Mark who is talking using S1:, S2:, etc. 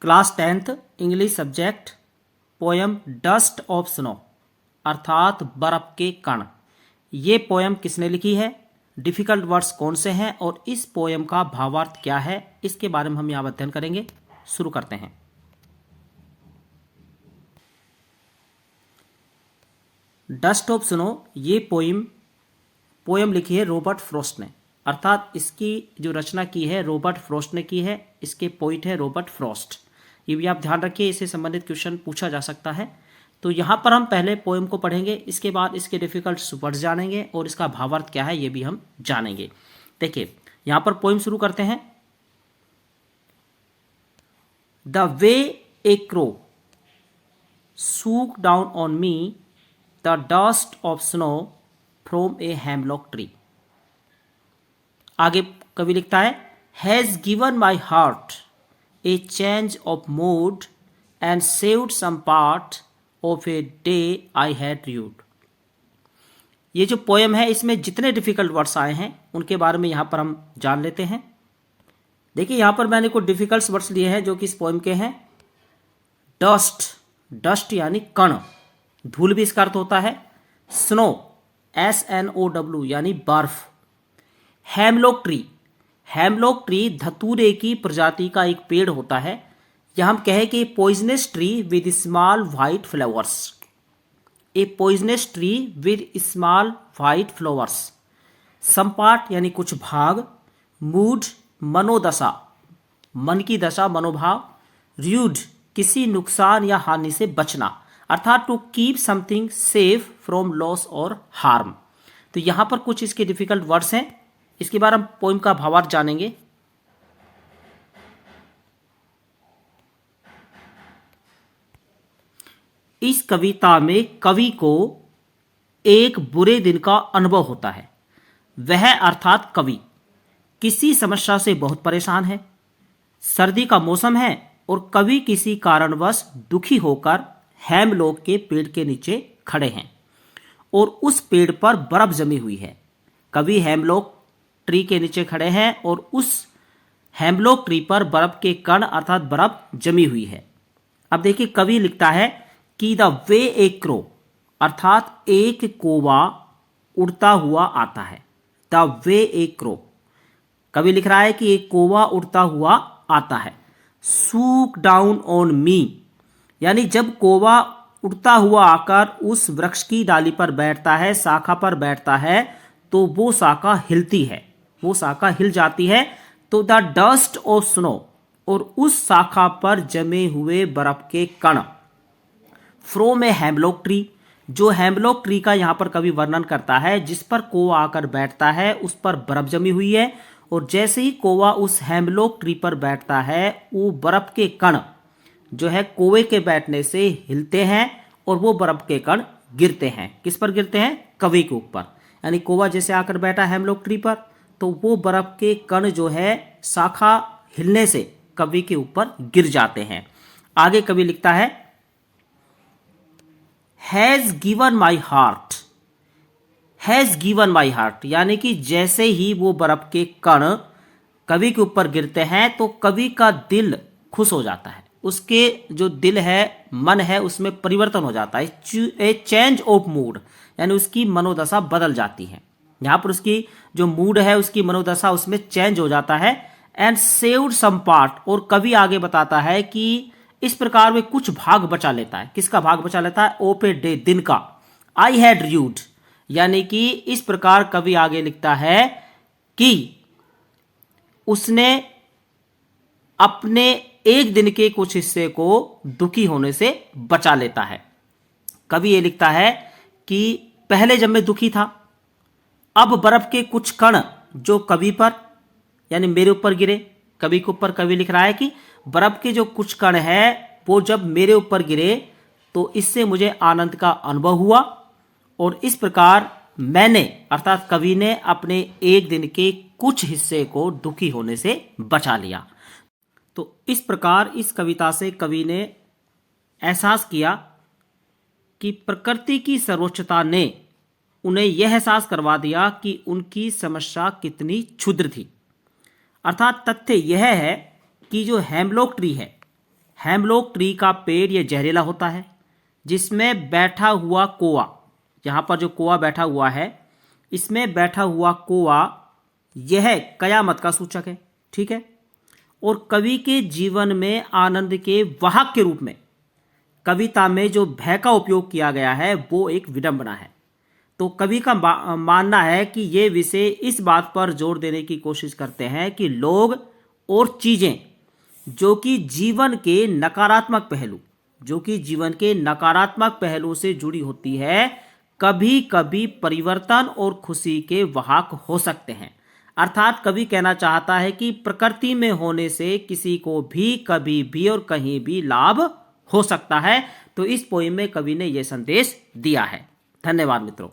S1: Class 10th English subject poem dust of snow अर्थात बर्फ के कण। ये पोयम किसने लिखी है, डिफिकल्ट वर्ड्स कौन से हैं और इस पोयम का भावार्थ क्या है, इसके बारे में हम यहाँ अध्ययन करेंगे। शुरू करते हैं। डस्ट ऑफ स्नो ये पोयम लिखी है रॉबर्ट फ्रॉस्ट ने, अर्थात इसकी जो रचना की है रॉबर्ट फ्रॉस्ट ने की है। इसके पोइट है रॉबर्ट फ्रॉस्ट। ये भी आप ध्यान रखिए, इससे संबंधित क्वेश्चन पूछा जा सकता है। तो यहाँ पर हम पहले पोएम को पढ़ेंगे, इसके बाद इसके डिफिकल्ट वर्ड्स जानेंगे और इसका भावार्थ क्या है ये भी हम जानेंगे। देखिए यहाँ पर पोएम शुरू करते हैं। The way a crow shook down on me the dust of snow from a hemlock tree. आगे कवि लिखता है, has given my heart a change of mood and saved some part of a day I had rued. ये जो poem है इसमें जितने difficult words आए हैं उनके बारे में यहां पर हम जान लेते हैं। देखिए यहां पर मैंने कुछ डिफिकल्ट वर्ड्स लिए हैं जो कि इस पोएम के हैं। डस्ट यानी कण, धूल भी इसका अर्थ होता है। स्नो SNOW यानी बर्फ। हेमलॉक ट्री धतूरे की प्रजाति का एक पेड़ होता है, या हम कहें कि poisonous tree with small white flowers. A poisonous tree with small white flowers. Some part यानी कुछ भाग। मूड मनोदशा, मन की दशा, मनोभाव। र्यूड किसी नुकसान या हानि से बचना, अर्थात to keep something safe from loss और हार्म। तो यहां पर कुछ इसके डिफिकल्ट वर्ड्स हैं, इसके बाद हम पोइम का भावार्थ जानेंगे। इस कविता में कवि को एक बुरे दिन का अनुभव होता है। वह अर्थात कवि किसी समस्या से बहुत परेशान है। सर्दी का मौसम है और कवि किसी कारणवश दुखी होकर हेमलॉक के पेड़ के नीचे खड़े हैं और उस पेड़ पर बर्फ जमी हुई है। कवि हेमलॉक ट्री के नीचे खड़े हैं और उस हेमलॉक ट्री पर बर्फ के कण अर्थात बर्फ जमी हुई है। अब देखिए कवि लिखता है कि द वे ए क्रो अर्थात एक कौवा उड़ता हुआ आता है। द वे ए क्रो, कवि लिख रहा है कि एक कौवा उड़ता हुआ आता है। सूक डाउन ऑन मी यानी जब कौवा उड़ता हुआ आकर उस वृक्ष की डाली पर बैठता है, शाखा पर बैठता है, तो वो शाखा हिलती है, वो शाखा हिल जाती है। तो द डस्ट ऑफ स्नो, और उस शाखा पर जमे हुए बर्फ के कण। फ्रॉम ए हेमलॉक ट्री, जो हेमलॉक ट्री का यहां पर कवि वर्णन करता है, जिस पर कौवा आकर बैठता है उस पर बर्फ जमी हुई है, और जैसे ही कौवा उस हेमलॉक ट्री पर बैठता है वो बर्फ के कण जो है कौवे के बैठने से हिलते हैं और वो बर्फ के कण गिरते हैं। किस पर गिरते हैं? कवि के ऊपर। यानी कौवा जैसे आकर बैठा हेमलॉक ट्री पर, तो वो बर्फ के कण जो है शाखा हिलने से कवि के ऊपर गिर जाते हैं। आगे कवि लिखता है, has given my heart. Has given my heart यानी कि जैसे ही वो बर्फ के कण कवि के ऊपर गिरते हैं तो कवि का दिल खुश हो जाता है। उसके जो दिल है, मन है, उसमें परिवर्तन हो जाता है। ए चेंज ऑफ मूड यानी उसकी मनोदशा बदल जाती है। यहां पर उसकी जो मूड है, उसकी मनोदशा उसमें चेंज हो जाता है। एंड सेव्ड सम पार्ट, और कवि आगे बताता है कि इस प्रकार वे कुछ भाग बचा लेता है। किसका भाग बचा लेता है? ऑफ ए डे, दिन का। आई हैड र्यूड यानी कि इस प्रकार कवि आगे लिखता है कि उसने अपने एक दिन के कुछ हिस्से को दुखी होने से बचा लेता है। कवि ये लिखता है कि पहले जब मैं दुखी था, अब बर्फ के कुछ कण जो कवि पर यानी मेरे ऊपर गिरे, कवि के ऊपर कवि लिख रहा है कि बर्फ के जो कुछ कण है वो जब मेरे ऊपर गिरे तो इससे मुझे आनंद का अनुभव हुआ, और इस प्रकार मैंने अर्थात कवि ने अपने एक दिन के कुछ हिस्से को दुखी होने से बचा लिया। तो इस प्रकार इस कविता से कवि ने एहसास किया कि प्रकृति की सर्वोच्चता ने उन्हें यह एहसास करवा दिया कि उनकी समस्या कितनी क्षुद्र थी। अर्थात तथ्य यह है कि जो हेमलॉक ट्री है हेमलॉक ट्री का पेड़ ये जहरीला होता है, जिसमें बैठा हुआ कौवा, यहाँ पर जो कौवा बैठा हुआ है, इसमें बैठा हुआ कौवा यह कयामत का सूचक है। ठीक है। और कवि के जीवन में आनंद के वाहक के रूप में कविता में जो भय का उपयोग किया गया है वो एक विडंबना है। तो कवि का मानना है कि ये विषय इस बात पर जोर देने की कोशिश करते हैं कि लोग और चीजें जो कि जीवन के नकारात्मक पहलू से जुड़ी होती है, कभी कभी परिवर्तन और खुशी के वाहक हो सकते हैं। अर्थात कवि कहना चाहता है कि प्रकृति में होने से किसी को भी कभी भी और कहीं भी लाभ हो सकता है। तो इस पोइम में कवि ने यह संदेश दिया है। धन्यवाद मित्रों।